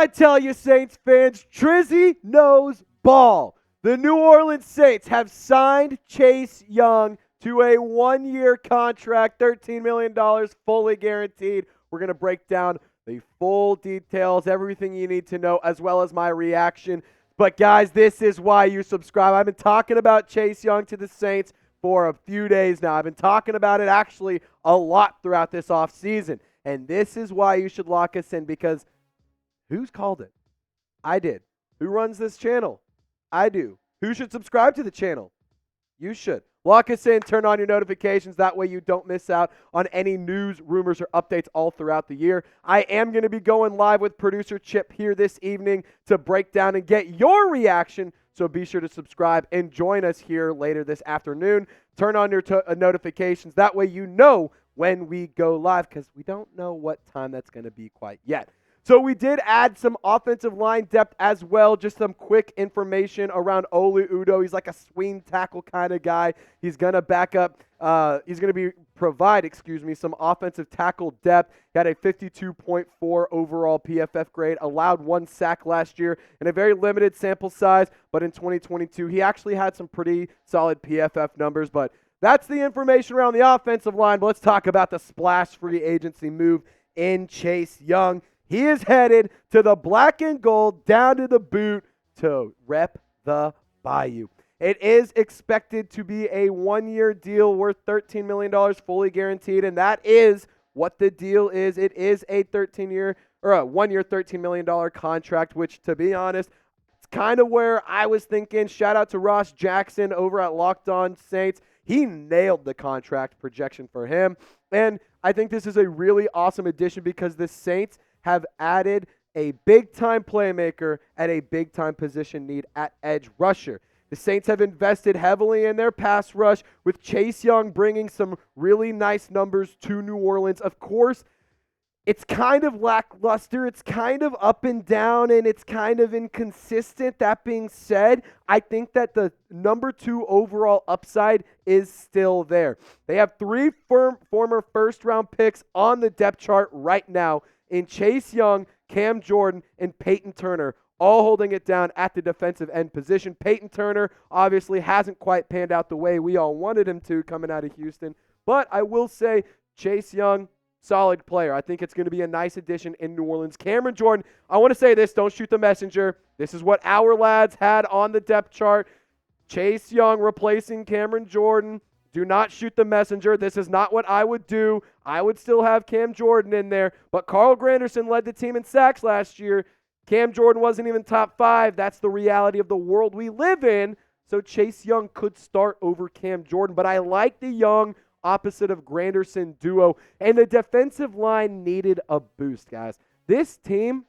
I tell you, Saints fans? Trizzy knows ball. The New Orleans Saints have signed Chase Young to a one-year contract, $13 million, fully guaranteed. We're going to break down the full details, everything you need to know, as well as my reaction. But, guys, this is why you subscribe. I've been talking about Chase Young to the Saints for a few days now. I've been talking about it actually a lot throughout this offseason. And this is why you should lock us in, because who's called it? I did. Who runs this channel? I do. Who should subscribe to the channel? You should. Lock us in, turn on your notifications. That way you don't miss out on any news, rumors, or updates all throughout the year. I am going to be going live with producer Chip here this evening to break down and get your reaction. So be sure to subscribe and join us here later this afternoon. Turn on your notifications. That way you know when we go live, because we don't know what time that's going to be quite yet. So we did add some offensive line depth as well. Just some quick information around Olu Udoh. He's like a swing tackle kind of guy. He's going to provide some offensive tackle depth. He had a 52.4 overall PFF grade, allowed 1 sack last year in a very limited sample size, but in 2022 he actually had some pretty solid PFF numbers. But that's the information around the offensive line. But let's talk about the splash free agency move in Chase Young. He is headed to the black and gold, down to the boot, to rep the Bayou. It is expected to be a one-year deal worth $13 million, fully guaranteed, and that is what the deal is. It is a one-year, $13 million contract, which, to be honest, it's kind of where I was thinking. Shout out to Ross Jackson over at Locked On Saints. He nailed the contract projection for him, and I think this is a really awesome addition because the Saints have added a big-time playmaker at a big-time position need at edge rusher. The Saints have invested heavily in their pass rush, with Chase Young bringing some really nice numbers to New Orleans. Of course, it's kind of lackluster, it's kind of up and down, and it's kind of inconsistent. That being said, I think that the number 2 overall upside is still there. They have 3 former first-round picks on the depth chart right now in Chase Young, Cam Jordan, and Peyton Turner, all holding it down at the defensive end position. Peyton Turner obviously hasn't quite panned out the way we all wanted him to coming out of Houston, but I will say Chase Young, solid player. I think it's going to be a nice addition in New Orleans. Cameron Jordan, I want to say this, don't shoot the messenger. This is what our lads had on the depth chart. Chase Young replacing Cameron Jordan. Do not shoot the messenger. This is not what I would do. I would still have Cam Jordan in there. But Carl Granderson led the team in sacks last year. Cam Jordan wasn't even top 5. That's the reality of the world we live in. So Chase Young could start over Cam Jordan. But I like the Young opposite of Granderson duo. And the defensive line needed a boost, guys. This team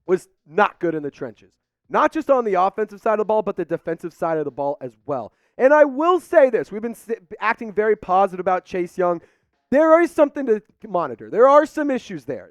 was not good in the trenches. Not just on the offensive side of the ball, but the defensive side of the ball as well. And I will say this, we've been acting very positive about Chase Young. There is something to monitor. There are some issues there.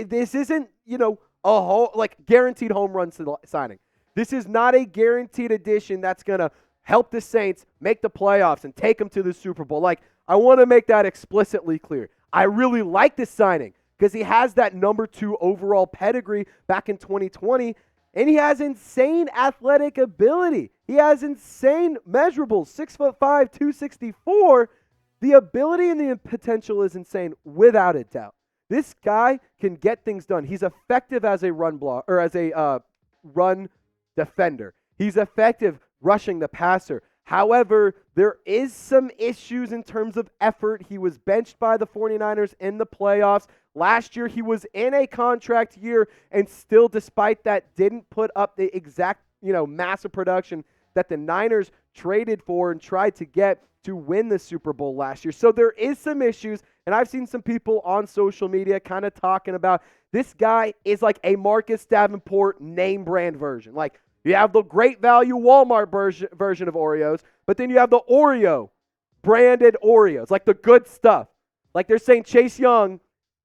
This isn't, a whole guaranteed home run signing. This is not a guaranteed addition that's going to help the Saints make the playoffs and take them to the Super Bowl. I want to make that explicitly clear. I really like this signing because he has that number 2 overall pedigree back in 2020. And he has insane athletic ability. He has insane measurables, 6'5", 264. The ability and the potential is insane, without a doubt. This guy can get things done. He's effective as a run defender. He's effective rushing the passer. However, there is some issues in terms of effort. He was benched by the 49ers in the playoffs. Last year, he was in a contract year and still, despite that, didn't put up the exact, massive production that the Niners traded for and tried to get to win the Super Bowl last year. So there is some issues, and I've seen some people on social media kind of talking about this guy is like a Marcus Davenport name brand version. You have the great value Walmart version of Oreos, but then you have the Oreo branded Oreos, the good stuff. They're saying Chase Young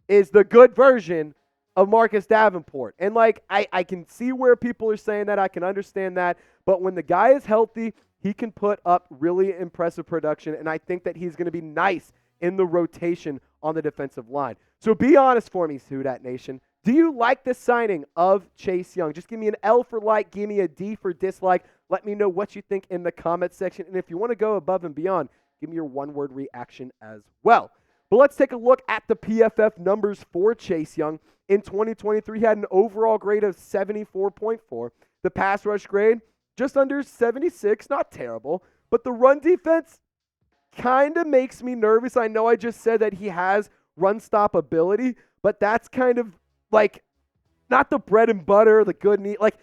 is the good version of Marcus Davenport. And I can see where people are saying that. I can understand that. But when the guy is healthy, he can put up really impressive production. And I think that he's going to be nice in the rotation on the defensive line. So be honest for me, Sudat Nation. Do you like the signing of Chase Young? Just give me an L for like, give me a D for dislike. Let me know what you think in the comments section. And if you want to go above and beyond, give me your one-word reaction as well. But let's take a look at the PFF numbers for Chase Young. In 2023, he had an overall grade of 74.4. The pass rush grade, just under 76, not terrible. But the run defense kind of makes me nervous. I know I just said that he has run stop ability, but that's kind of like not the bread and butter, the good and eat. Like,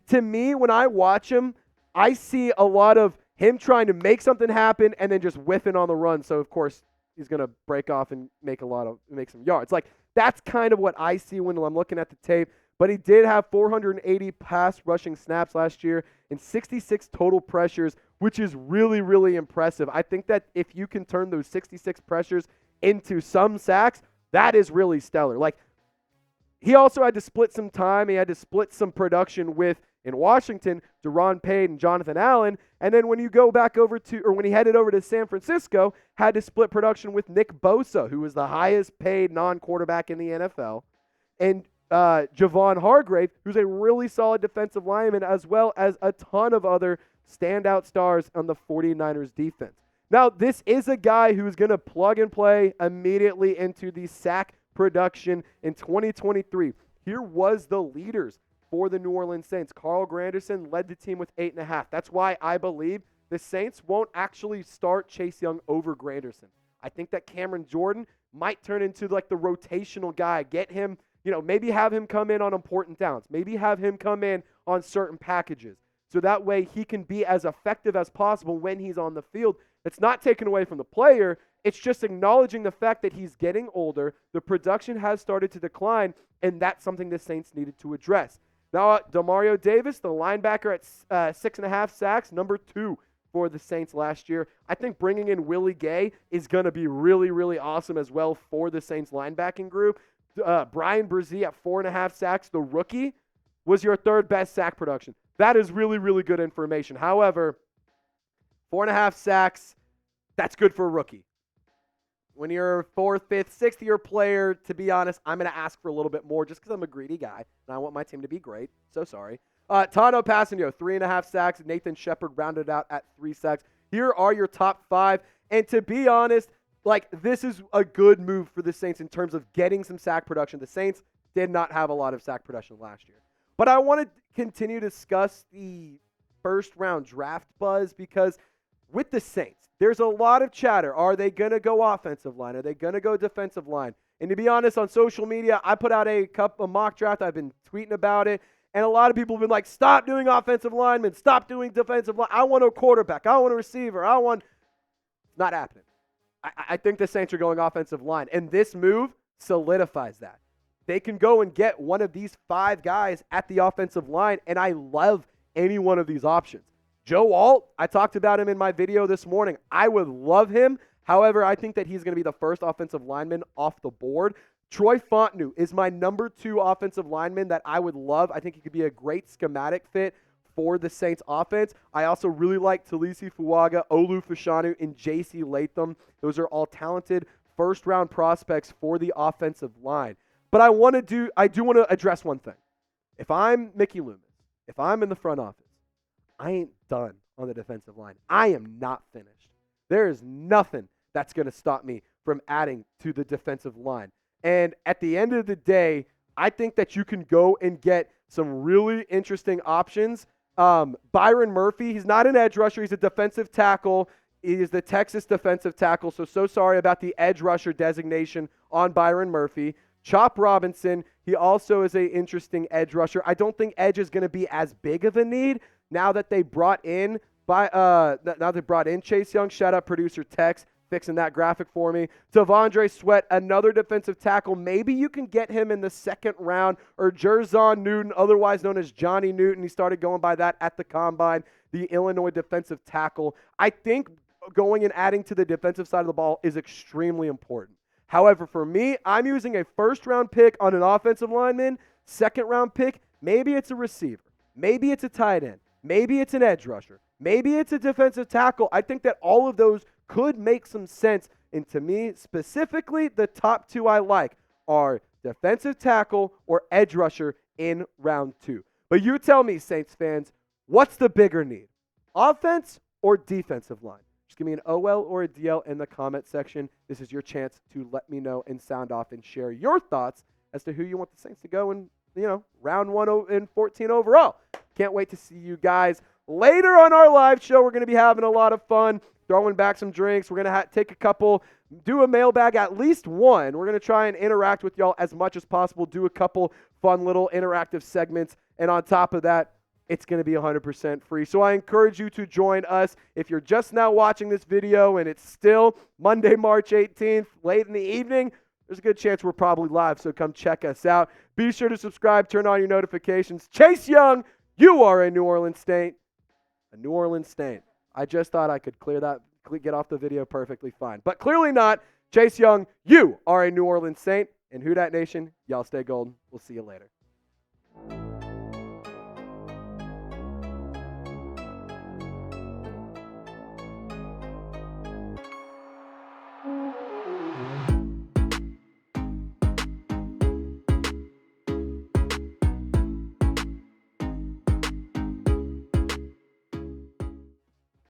to me, when I watch him, I see a lot of him trying to make something happen and then just whiffing on the run. So, of course, he's going to break off and make some yards. Like, that's kind of what I see when I'm looking at the tape. But he did have 480 pass rushing snaps last year and 66 total pressures, which is really, really impressive. I think that if you can turn those 66 pressures into some sacks, that is really stellar. Like, he also had to split some time. He had to split some production with, in Washington, Deron Payne and Jonathan Allen. And then when you go back over to, or when he headed over to San Francisco, had to split production with Nick Bosa, who was the highest paid non-quarterback in the NFL. And Javon Hargrave, who's a really solid defensive lineman, as well as a ton of other standout stars on the 49ers defense. Now, this is a guy who's going to plug and play immediately into the sack production in 2023. Here was the leaders for the New Orleans Saints. Carl Granderson led the team with 8.5. That's why I believe the Saints won't actually start Chase Young over Granderson. I think that Cameron Jordan might turn into like the rotational guy. Get him, maybe have him come in on important downs. Maybe have him come in on certain packages. So that way he can be as effective as possible when he's on the field. It's not taken away from the player. It's just acknowledging the fact that he's getting older. The production has started to decline, and that's something the Saints needed to address. Now, Demario Davis, the linebacker at 6.5 sacks, number 2 for the Saints last year. I think bringing in Willie Gay is going to be really, really awesome as well for the Saints linebacking group. Brian Brzee at 4.5 sacks, the rookie, was your third best sack production. That is really, really good information. However, 4.5 sacks, that's good for a rookie. When you're a 4th, 5th, 6th year player, to be honest, I'm going to ask for a little bit more just because I'm a greedy guy and I want my team to be great. So sorry. Tano Passanio, 3.5 sacks. Nathan Shepard rounded out at 3 sacks. Here are your top 5. And to be honest, this is a good move for the Saints in terms of getting some sack production. The Saints did not have a lot of sack production last year. But I want to continue to discuss the first-round draft buzz because with the Saints, there's a lot of chatter. Are they going to go offensive line? Are they going to go defensive line? And to be honest, on social media, I put out a mock draft. I've been tweeting about it. And a lot of people have been like, stop doing offensive linemen. Stop doing defensive line. I want a quarterback. I want a receiver. It's not happening. I think the Saints are going offensive line. And this move solidifies that. They can go and get one of these 5 guys at the offensive line. And I love any one of these options. Joe Alt, I talked about him in my video this morning. I would love him. However, I think that he's going to be the first offensive lineman off the board. Troy Fontenot is my number 2 offensive lineman that I would love. I think he could be a great schematic fit for the Saints offense. I also really like Talisi Fuaga, Olu Fashanu, and J.C. Latham. Those are all talented first-round prospects for the offensive line. But I do want to address one thing. If I'm Mickey Loomis, if I'm in the front office, I ain't done on the defensive line. I am not finished. There is nothing that's going to stop me from adding to the defensive line. And at the end of the day, I think that you can go and get some really interesting options. Byron Murphy, he's not an edge rusher. He's a defensive tackle. He is the Texas defensive tackle. So sorry about the edge rusher designation on Byron Murphy. Chop Robinson, he also is an interesting edge rusher. I don't think edge is going to be as big of a need now that they brought in Chase Young. Shout out producer Tex fixing that graphic for me. Tavondre Sweat, another defensive tackle. Maybe you can get him in the 2nd round, or Jerzon Newton, otherwise known as Johnny Newton. He started going by that at the combine, the Illinois defensive tackle. I think going and adding to the defensive side of the ball is extremely important. However, for me, I'm using a 1st-round pick on an offensive lineman, 2nd-round pick. Maybe it's a receiver. Maybe it's a tight end. Maybe it's an edge rusher. Maybe it's a defensive tackle. I think that all of those could make some sense. And to me, specifically, the top 2 I like are defensive tackle, or edge rusher in round 2. But you tell me, Saints fans, what's the bigger need? Offense or defensive line? Just give me an OL or a DL in the comment section. This is your chance to let me know and sound off and share your thoughts as to who you want the Saints to go in, round 1 and 14 overall. Can't wait to see you guys later on our live show. We're going to be having a lot of fun, throwing back some drinks. We're going to take a couple, do a mailbag, at least one. We're going to try and interact with y'all as much as possible, do a couple fun little interactive segments. And on top of that, it's going to be 100% free. So I encourage you to join us. If you're just now watching this video and it's still Monday, March 18th, late in the evening, there's a good chance we're probably live, so come check us out. Be sure to subscribe, turn on your notifications. Chase Young, you are a New Orleans Saint. A New Orleans Saint. I just thought I could get off the video perfectly fine, but clearly not. Chase Young, you are a New Orleans Saint. And Who Dat Nation, y'all stay golden. We'll see you later.